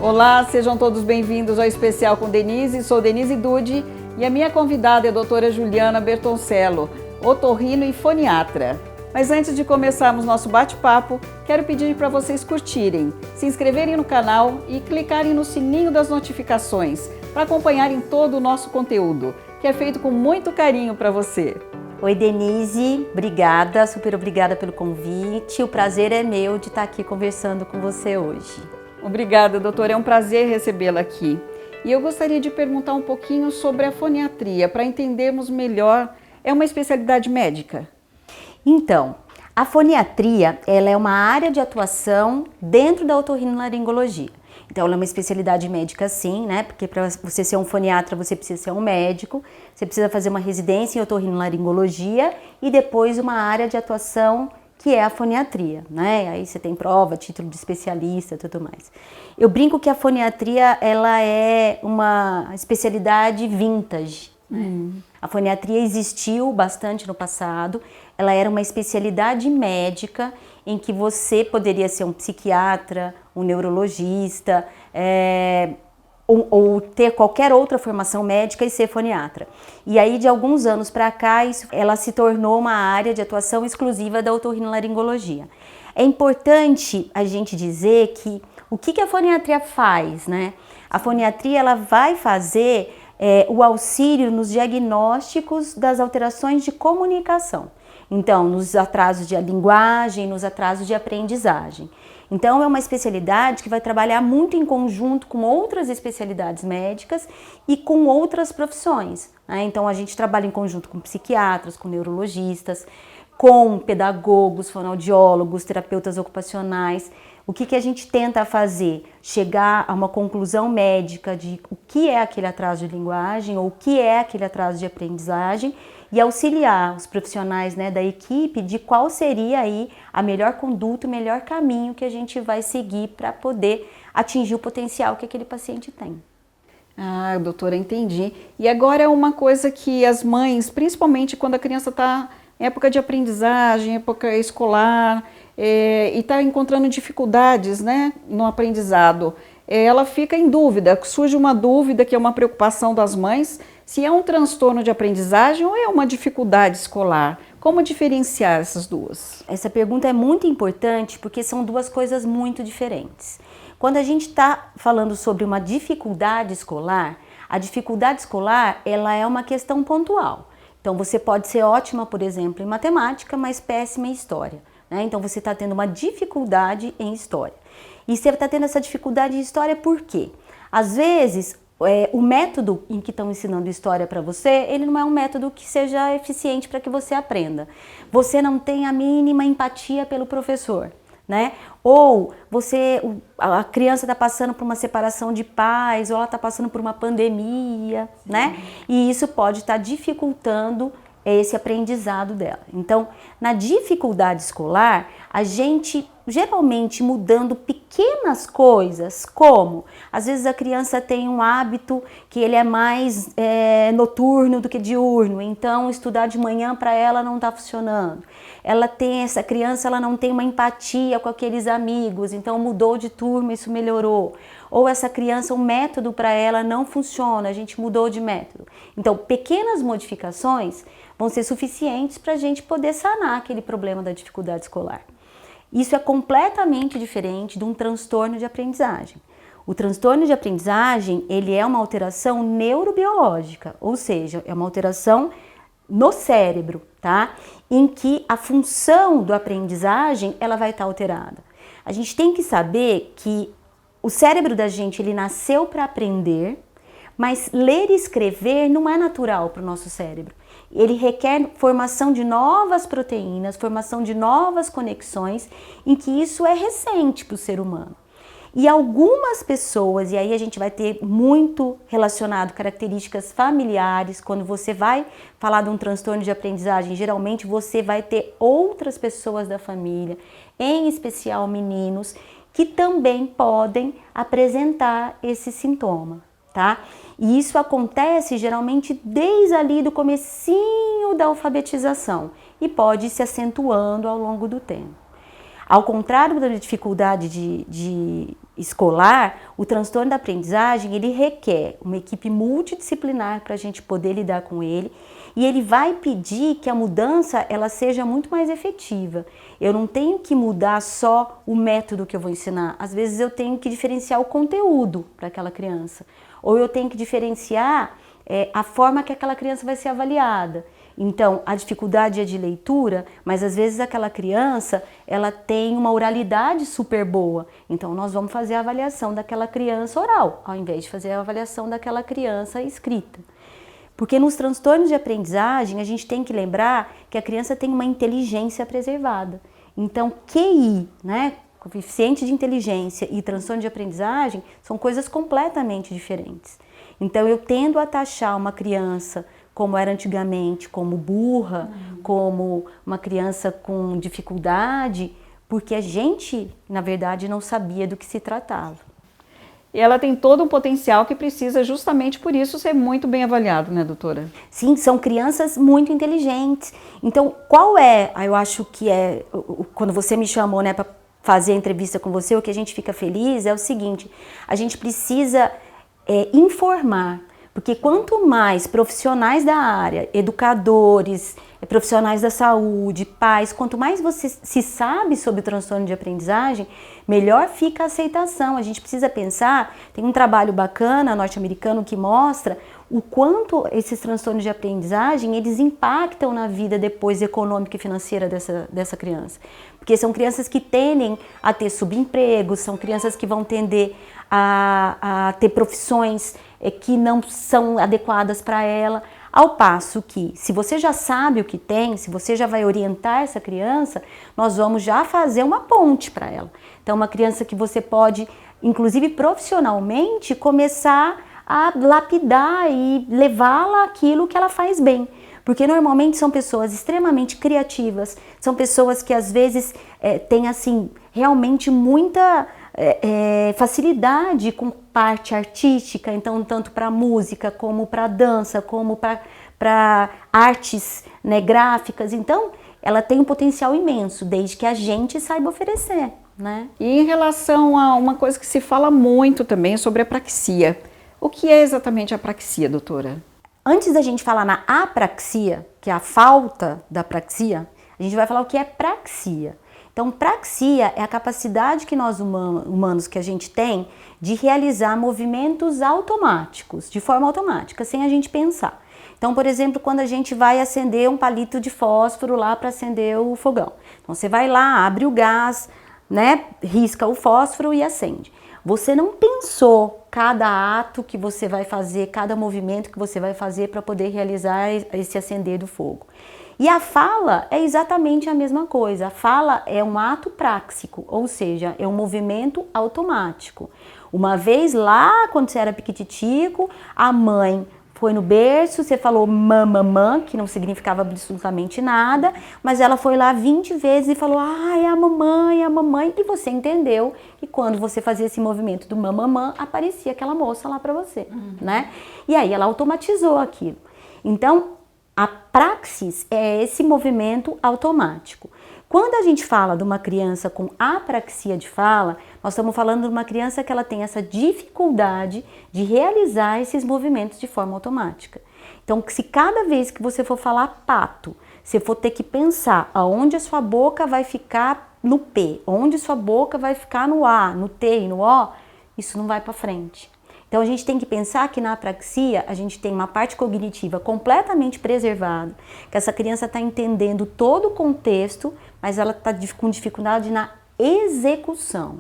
Olá, sejam todos bem-vindos ao Especial com Denise. Sou Denise Dude e a minha convidada é a doutora Juliana Bertoncello, otorrino e foniatra. Mas antes de começarmos nosso bate-papo, quero pedir para vocês curtirem, se inscreverem no canal e clicarem no sininho das notificações para acompanharem todo o nosso conteúdo, que é feito com muito carinho para você. Oi Denise, obrigada, super obrigada pelo convite. O prazer é meu de estar aqui conversando com você hoje. Obrigada, doutora, é um prazer recebê-la aqui. E eu gostaria de perguntar um pouquinho sobre a foniatria, para entendermos melhor. É uma especialidade médica? Então, a foniatria, ela é uma área de atuação dentro da otorrinolaringologia. Então, ela é uma especialidade médica sim, né? Porque para você ser um foniatra, você precisa ser um médico, você precisa fazer uma residência em otorrinolaringologia e depois uma área de atuação que é a foniatria, né? Aí você tem prova, título de especialista e tudo mais. Eu brinco que a foniatria, ela é uma especialidade vintage. A foniatria existiu bastante no passado, ela era uma especialidade médica em que você poderia ser um psiquiatra, um neurologista, ou ter qualquer outra formação médica e ser foniatra. E aí, de alguns anos para cá, ela se tornou uma área de atuação exclusiva da otorrinolaringologia. É importante a gente dizer que o que a foniatria faz, né? A foniatria, ela vai fazer o auxílio nos diagnósticos das alterações de comunicação. Então, nos atrasos de linguagem, nos atrasos de aprendizagem. Então, é uma especialidade que vai trabalhar muito em conjunto com outras especialidades médicas e com outras profissões, né? Então, a gente trabalha em conjunto com psiquiatras, com neurologistas, com pedagogos, fonoaudiólogos, terapeutas ocupacionais. O que a gente tenta fazer? Chegar a uma conclusão médica de o que é aquele atraso de linguagem ou o que é aquele atraso de aprendizagem e auxiliar os profissionais, né, da equipe de qual seria aí a melhor conduta, o melhor caminho que a gente vai seguir para poder atingir o potencial que aquele paciente tem. Ah, doutora, entendi. E agora é uma coisa que as mães, principalmente quando a criança está em época de aprendizagem, época escolar, e está encontrando dificuldades, né, no aprendizado, ela fica em dúvida, surge uma dúvida que é uma preocupação das mães, se é um transtorno de aprendizagem ou é uma dificuldade escolar. Como diferenciar essas duas? Essa pergunta é muito importante porque são duas coisas muito diferentes. Quando a gente está falando sobre uma dificuldade escolar, a dificuldade escolar ela é uma questão pontual. Então você pode ser ótima, por exemplo, em matemática, mas péssima em história, né? Então você está tendo uma dificuldade em história. E você está tendo essa dificuldade em história por quê? Às vezes, o método em que estão ensinando história para você, ele não é um método que seja eficiente para que você aprenda. Você não tem a mínima empatia pelo professor, né? Ou a criança está passando por uma separação de pais, ou ela está passando por uma pandemia, né? E isso pode estar dificultando esse aprendizado dela. Então, na dificuldade escolar, a gente geralmente mudando pequenas coisas, como às vezes a criança tem um hábito que ele é mais noturno do que diurno, então estudar de manhã para ela não está funcionando. Essa criança ela não tem uma empatia com aqueles amigos, então mudou de turma, isso melhorou. Ou essa criança, o método para ela não funciona, a gente mudou de método. Então, pequenas modificações vão ser suficientes para a gente poder sanar aquele problema da dificuldade escolar. Isso é completamente diferente de um transtorno de aprendizagem. O transtorno de aprendizagem, ele é uma alteração neurobiológica, ou seja, é uma alteração no cérebro, tá? Em que a função da aprendizagem, ela vai estar alterada. A gente tem que saber que o cérebro da gente, ele nasceu para aprender, mas ler e escrever não é natural para o nosso cérebro. Ele requer formação de novas proteínas, formação de novas conexões, em que isso é recente para o ser humano. E algumas pessoas, e aí a gente vai ter muito relacionado características familiares, quando você vai falar de um transtorno de aprendizagem, geralmente você vai ter outras pessoas da família, em especial meninos, que também podem apresentar esse sintoma, tá? E isso acontece geralmente desde ali do comecinho da alfabetização e pode ir se acentuando ao longo do tempo. Ao contrário da dificuldade escolar, o transtorno da aprendizagem, ele requer uma equipe multidisciplinar para a gente poder lidar com ele, e ele vai pedir que a mudança ela seja muito mais efetiva. Eu não tenho que mudar só o método que eu vou ensinar, às vezes eu tenho que diferenciar o conteúdo para aquela criança, ou eu tenho que diferenciar a forma que aquela criança vai ser avaliada. Então, a dificuldade é de leitura, mas às vezes aquela criança, ela tem uma oralidade super boa. Então, nós vamos fazer a avaliação daquela criança oral, ao invés de fazer a avaliação daquela criança escrita. Porque nos transtornos de aprendizagem, a gente tem que lembrar que a criança tem uma inteligência preservada. Então, QI, né, coeficiente de inteligência e transtorno de aprendizagem, são coisas completamente diferentes. Então, eu tendo a taxar uma criança como era antigamente, como burra, como uma criança com dificuldade, porque a gente, na verdade, não sabia do que se tratava. E ela tem todo um potencial que precisa justamente por isso ser muito bem avaliado, né, doutora? Sim, são crianças muito inteligentes. Então, qual é, eu acho que é, quando você me chamou, né, para fazer a entrevista com você, o que a gente fica feliz é o seguinte, a gente precisa informar. Porque quanto mais profissionais da área, educadores, profissionais da saúde, pais, quanto mais você se sabe sobre o transtorno de aprendizagem, melhor fica a aceitação. A gente precisa pensar, tem um trabalho bacana norte-americano que mostra o quanto esses transtornos de aprendizagem, eles impactam na vida depois econômica e financeira dessa criança. Porque são crianças que tendem a ter subempregos, são crianças que vão tender a ter profissões que não são adequadas para ela, ao passo que, se você já sabe o que tem, se você já vai orientar essa criança, nós vamos já fazer uma ponte para ela. Então, uma criança que você pode, inclusive profissionalmente, começar a lapidar e levá-la àquilo que ela faz bem. Porque normalmente são pessoas extremamente criativas, são pessoas que às vezes têm assim, realmente muita facilidade com parte artística, então tanto para música, como para dança, como para artes, né, gráficas. Então ela tem um potencial imenso, desde que a gente saiba oferecer, né? E em relação a uma coisa que se fala muito também sobre a praxia. O que é exatamente a praxia, doutora? Antes da gente falar na apraxia, que é a falta da praxia, a gente vai falar o que é praxia. Então, praxia é a capacidade que nós humanos que a gente tem de realizar movimentos automáticos, de forma automática, sem a gente pensar. Então, por exemplo, quando a gente vai acender um palito de fósforo lá para acender o fogão. Então, você vai lá, abre o gás, né, risca o fósforo e acende. Você não pensou cada ato que você vai fazer, cada movimento que você vai fazer para poder realizar esse acender do fogo. E a fala é exatamente a mesma coisa. A fala é um ato práxico, ou seja, é um movimento automático. Uma vez lá, quando você era piquititico, a mãe foi no berço, você falou mamamã, que não significava absolutamente nada, mas ela foi lá 20 vezes e falou, é a mamãe, e você entendeu que quando você fazia esse movimento do mamamã, aparecia aquela moça lá para você, né? E aí ela automatizou aquilo. Então, a praxis é esse movimento automático. Quando a gente fala de uma criança com apraxia de fala, nós estamos falando de uma criança que ela tem essa dificuldade de realizar esses movimentos de forma automática. Então, se cada vez que você for falar pato, você for ter que pensar aonde a sua boca vai ficar no P, onde a sua boca vai ficar no A, no T e no O, isso não vai para frente. Então, a gente tem que pensar que na apraxia a gente tem uma parte cognitiva completamente preservada, que essa criança está entendendo todo o contexto, mas ela está com dificuldade na execução.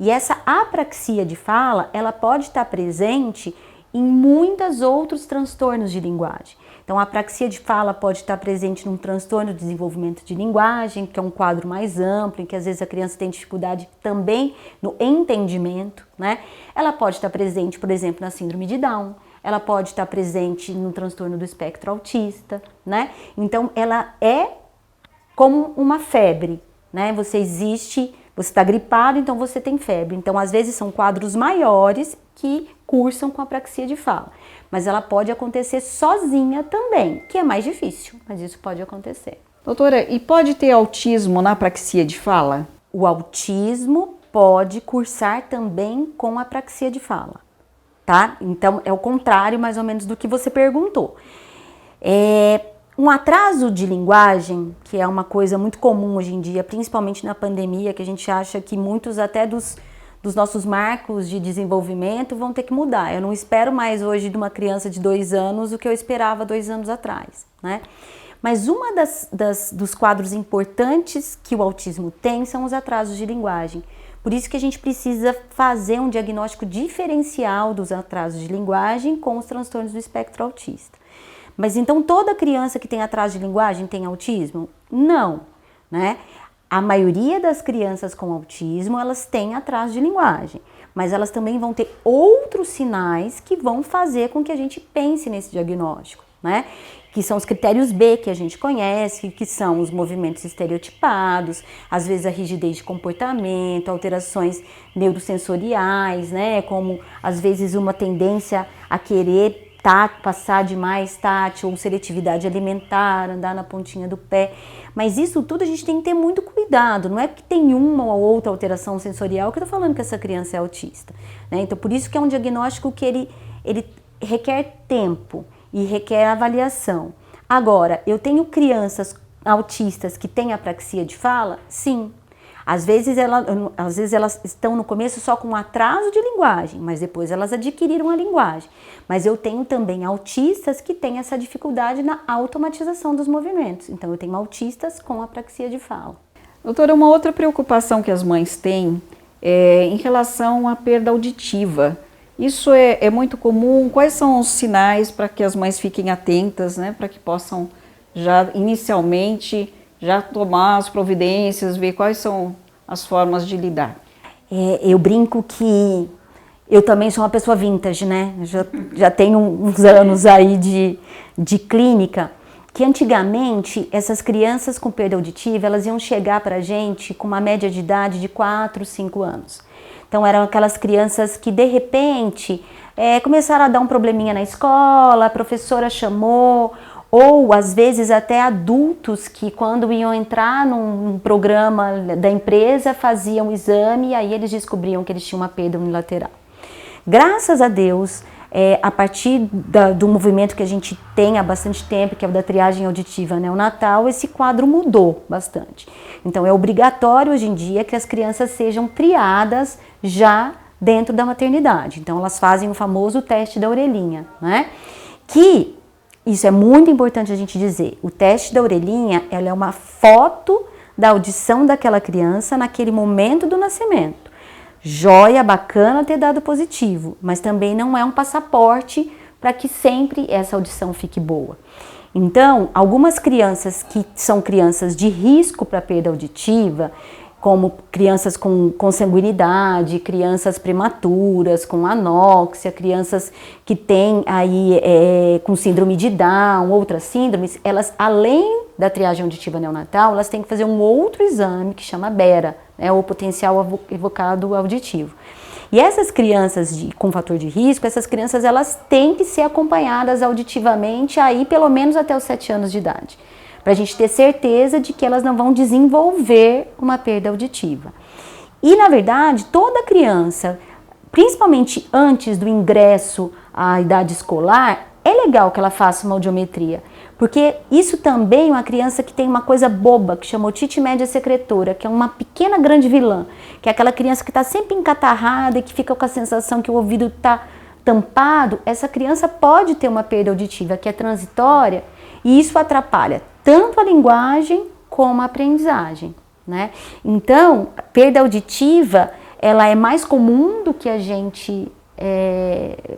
E essa apraxia de fala, ela pode estar presente em muitos outros transtornos de linguagem. Então, a apraxia de fala pode estar presente num transtorno de desenvolvimento de linguagem, que é um quadro mais amplo, em que às vezes a criança tem dificuldade também no entendimento, né? Ela pode estar presente, por exemplo, na síndrome de Down, ela pode estar presente no transtorno do espectro autista, né? Então, ela é como uma febre, né? Você está gripado, então você tem febre. Então, às vezes são quadros maiores que cursam com apraxia de fala. Mas ela pode acontecer sozinha também, que é mais difícil, mas isso pode acontecer. Doutora, e pode ter autismo na apraxia de fala? O autismo pode cursar também com apraxia de fala, tá? Então, é o contrário, mais ou menos, do que você perguntou. Um atraso de linguagem, que é uma coisa muito comum hoje em dia, principalmente na pandemia, que a gente acha que muitos até dos nossos marcos de desenvolvimento vão ter que mudar. Eu não espero mais hoje de uma criança de 2 anos o que eu esperava 2 anos atrás, né? Mas uma dos quadros importantes que o autismo tem são os atrasos de linguagem. Por isso que a gente precisa fazer um diagnóstico diferencial dos atrasos de linguagem com os transtornos do espectro autista. Mas então toda criança que tem atraso de linguagem tem autismo? Não, né? A maioria das crianças com autismo, elas têm atraso de linguagem, mas elas também vão ter outros sinais que vão fazer com que a gente pense nesse diagnóstico, né? Que são os critérios B que a gente conhece, que são os movimentos estereotipados, às vezes a rigidez de comportamento, alterações neurosensoriais, né? Como às vezes uma tendência a querer passar demais tátil ou seletividade alimentar, andar na pontinha do pé. Mas isso tudo a gente tem que ter muito cuidado, não é porque tem uma ou outra alteração sensorial que eu tô falando que essa criança é autista, né? Então por isso que é um diagnóstico que ele requer tempo e requer avaliação. Agora, eu tenho crianças autistas que têm apraxia de fala? Sim. Às vezes elas estão no começo só com um atraso de linguagem, mas depois elas adquiriram a linguagem. Mas eu tenho também autistas que têm essa dificuldade na automatização dos movimentos. Então eu tenho autistas com apraxia de fala. Doutora, uma outra preocupação que as mães têm é em relação à perda auditiva. Isso é muito comum? Quais são os sinais para que as mães fiquem atentas, né, para que possam já inicialmente já tomar as providências, ver quais são as formas de lidar? Eu brinco que eu também sou uma pessoa vintage, né? Já tenho uns anos aí de clínica, que antigamente essas crianças com perda auditiva, elas iam chegar pra gente com uma média de idade de 4, 5 anos. Então eram aquelas crianças que de repente começaram a dar um probleminha na escola, a professora chamou, ou às vezes até adultos que quando iam entrar num programa da empresa faziam um exame e aí eles descobriam que eles tinham uma perda unilateral. Graças a Deus, a partir do movimento que a gente tem há bastante tempo, que é o da triagem auditiva neonatal, esse quadro mudou bastante. Então é obrigatório hoje em dia que as crianças sejam triadas já dentro da maternidade. Então elas fazem o famoso teste da orelhinha, né? Que isso é muito importante a gente dizer. O teste da orelhinha, ela é uma foto da audição daquela criança naquele momento do nascimento. Joia, bacana ter dado positivo, mas também não é um passaporte para que sempre essa audição fique boa. Então, algumas crianças que são crianças de risco para perda auditiva, como crianças com consanguinidade, crianças prematuras, com anóxia, crianças que têm aí com síndrome de Down, outras síndromes, elas, além da triagem auditiva neonatal, elas têm que fazer um outro exame que chama BERA, né, ou potencial evocado auditivo. E essas crianças com fator de risco, essas crianças elas têm que ser acompanhadas auditivamente aí pelo menos até os 7 anos de idade, para a gente ter certeza de que elas não vão desenvolver uma perda auditiva. E, na verdade, toda criança, principalmente antes do ingresso à idade escolar, é legal que ela faça uma audiometria, porque isso também é uma criança que tem uma coisa boba, que chama otite média secretora, que é uma pequena grande vilã, que é aquela criança que está sempre encatarrada e que fica com a sensação que o ouvido está tampado. Essa criança pode ter uma perda auditiva que é transitória e isso atrapalha tanto a linguagem como a aprendizagem, né? Então, a perda auditiva, ela é mais comum do que a gente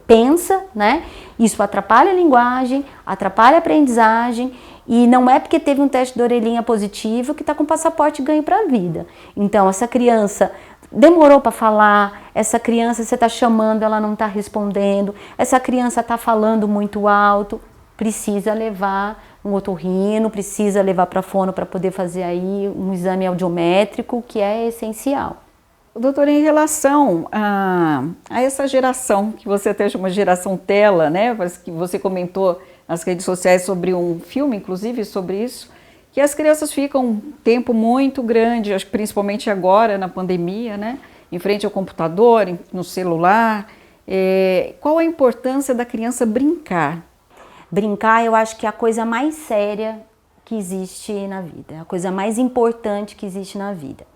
pensa, né? Isso atrapalha a linguagem, atrapalha a aprendizagem e não é porque teve um teste de orelhinha positivo que está com passaporte ganho para a vida. Então, essa criança demorou para falar, essa criança você está chamando, ela não está respondendo, essa criança está falando muito alto, precisa levar um otorrino, precisa levar para fono para poder fazer aí um exame audiométrico, que é essencial. Doutora, em relação a essa geração, que você até chama de geração tela, né? Parece que você comentou nas redes sociais sobre um filme, inclusive, sobre isso, que as crianças ficam um tempo muito grande, acho que principalmente agora, na pandemia, né? em frente ao computador, no celular. Qual a importância da criança brincar? Brincar, eu acho que é a coisa mais séria que existe na vida, é a coisa mais importante que existe na vida.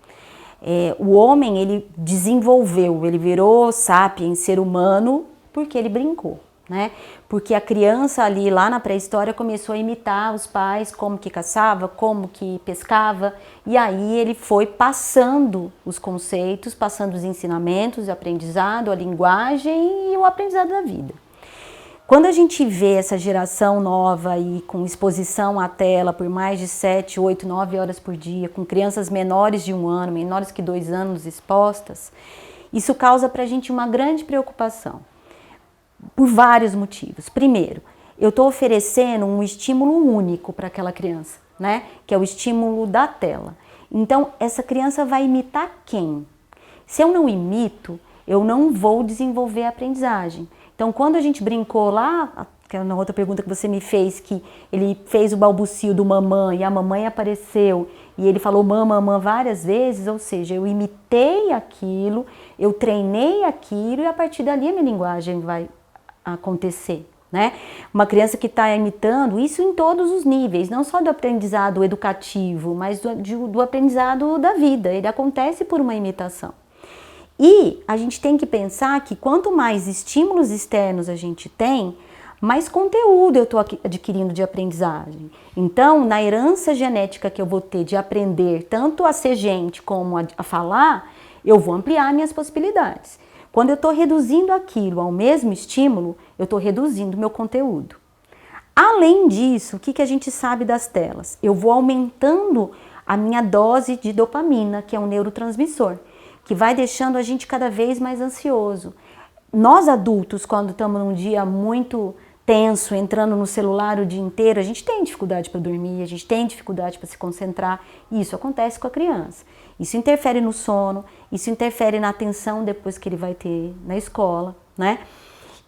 O homem, ele desenvolveu, ele virou sapiens, ser humano, porque ele brincou, né? Porque a criança ali, lá na pré-história, começou a imitar os pais, como que caçava, como que pescava, e aí ele foi passando os conceitos, passando os ensinamentos, o aprendizado, a linguagem e o aprendizado da vida. Quando a gente vê essa geração nova e com exposição à tela por mais de 7, 8, 9 horas por dia, com crianças menores de 1 ano, menores que 2 anos expostas, isso causa pra gente uma grande preocupação, por vários motivos. Primeiro, eu estou oferecendo um estímulo único para aquela criança, né? Que é o estímulo da tela. Então, essa criança vai imitar quem? Se eu não imito, eu não vou desenvolver a aprendizagem. Então, quando a gente brincou lá, que é na outra pergunta que você me fez, que ele fez o balbucio do mamãe e a mamãe apareceu e ele falou mamãe várias vezes, ou seja, eu imitei aquilo, eu treinei aquilo e a partir dali a minha linguagem vai acontecer, né? Uma criança que está imitando, isso em todos os níveis, não só do aprendizado educativo, mas do aprendizado da vida, ele acontece por uma imitação. E a gente tem que pensar que quanto mais estímulos externos a gente tem, mais conteúdo eu estou adquirindo de aprendizagem. Então, na herança genética que eu vou ter de aprender tanto a ser gente como a falar, eu vou ampliar minhas possibilidades. Quando eu estou reduzindo aquilo ao mesmo estímulo, eu estou reduzindo o meu conteúdo. Além disso, o que a gente sabe das telas? Eu vou aumentando a minha dose de dopamina, que é um neurotransmissor, que vai deixando a gente cada vez mais ansioso. Nós adultos, quando estamos num dia muito tenso, entrando no celular o dia inteiro, a gente tem dificuldade para dormir, a gente tem dificuldade para se concentrar, e isso acontece com a criança. Isso interfere no sono, isso interfere na atenção depois que ele vai ter na escola, né?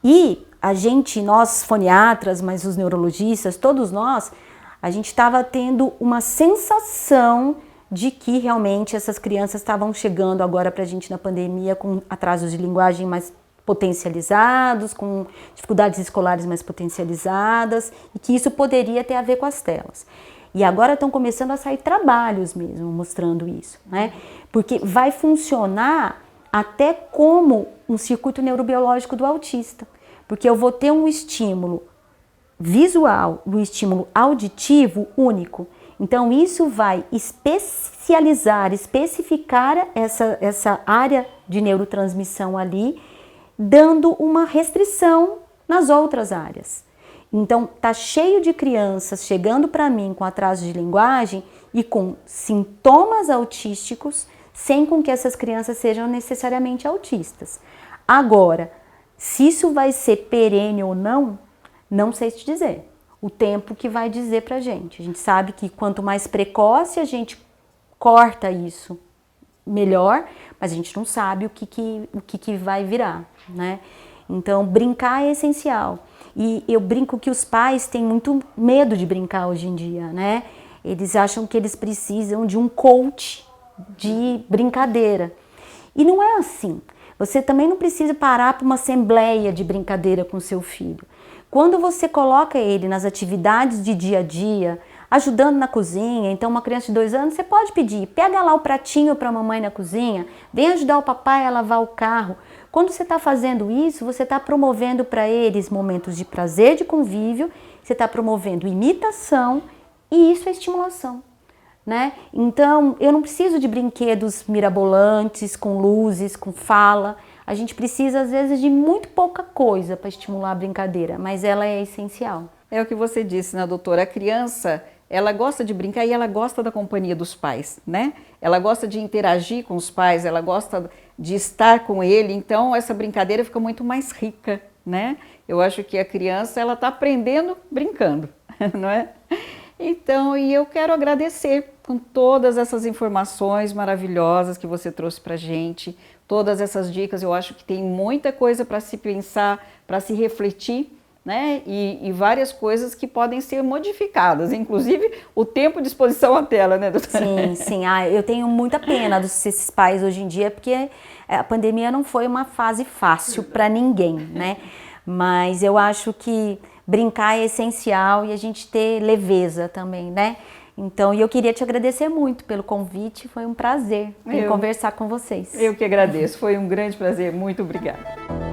E a gente, nós foniatras, mas os neurologistas, todos nós, a gente estava tendo uma sensação de que realmente essas crianças estavam chegando agora para a gente na pandemia com atrasos de linguagem mais potencializados, com dificuldades escolares mais potencializadas, e que isso poderia ter a ver com as telas. E agora estão começando a sair trabalhos mesmo mostrando isso, né? Porque vai funcionar até como um circuito neurobiológico do autista, porque eu vou ter um estímulo visual, um estímulo auditivo único. Então, isso vai especificar essa área de neurotransmissão ali, dando uma restrição nas outras áreas. Então, tá cheio de crianças chegando para mim com atraso de linguagem e com sintomas autísticos, sem com que essas crianças sejam necessariamente autistas. Agora, se isso vai ser perene ou não, não sei te dizer. O tempo que vai dizer pra gente. A gente sabe que quanto mais precoce a gente corta isso, melhor, mas a gente não sabe o que vai virar, né? Então, brincar é essencial. E eu brinco que os pais têm muito medo de brincar hoje em dia, né? Eles acham que eles precisam de um coach de brincadeira. E não é assim. Você também não precisa parar para uma assembleia de brincadeira com seu filho. Quando você coloca ele nas atividades de dia a dia, ajudando na cozinha, então uma criança de 2 anos, você pode pedir, pega lá o pratinho para a mamãe na cozinha, vem ajudar o papai a lavar o carro. Quando você está fazendo isso, você está promovendo para eles momentos de prazer, de convívio, você está promovendo imitação e isso é estimulação, né? Então, eu não preciso de brinquedos mirabolantes, com luzes, com fala. A gente precisa, às vezes, de muito pouca coisa para estimular a brincadeira, mas ela é essencial. É o que você disse, né, doutora? A criança, ela gosta de brincar e ela gosta da companhia dos pais, né? Ela gosta de interagir com os pais, ela gosta de estar com ele, então essa brincadeira fica muito mais rica, né? Eu acho que a criança, ela está aprendendo brincando, não é? Então, e eu quero agradecer com todas essas informações maravilhosas que você trouxe para a gente, todas essas dicas. Eu acho que tem muita coisa para se pensar, para se refletir, né? E várias coisas que podem ser modificadas, inclusive o tempo de exposição à tela, né, doutora? Sim, sim. Eu tenho muita pena desses pais hoje em dia, porque a pandemia não foi uma fase fácil para ninguém, né? Mas eu acho que brincar é essencial e a gente ter leveza também, né? Então, eu queria te agradecer muito pelo convite, foi um prazer conversar com vocês. Eu que agradeço, foi um grande prazer, muito obrigada.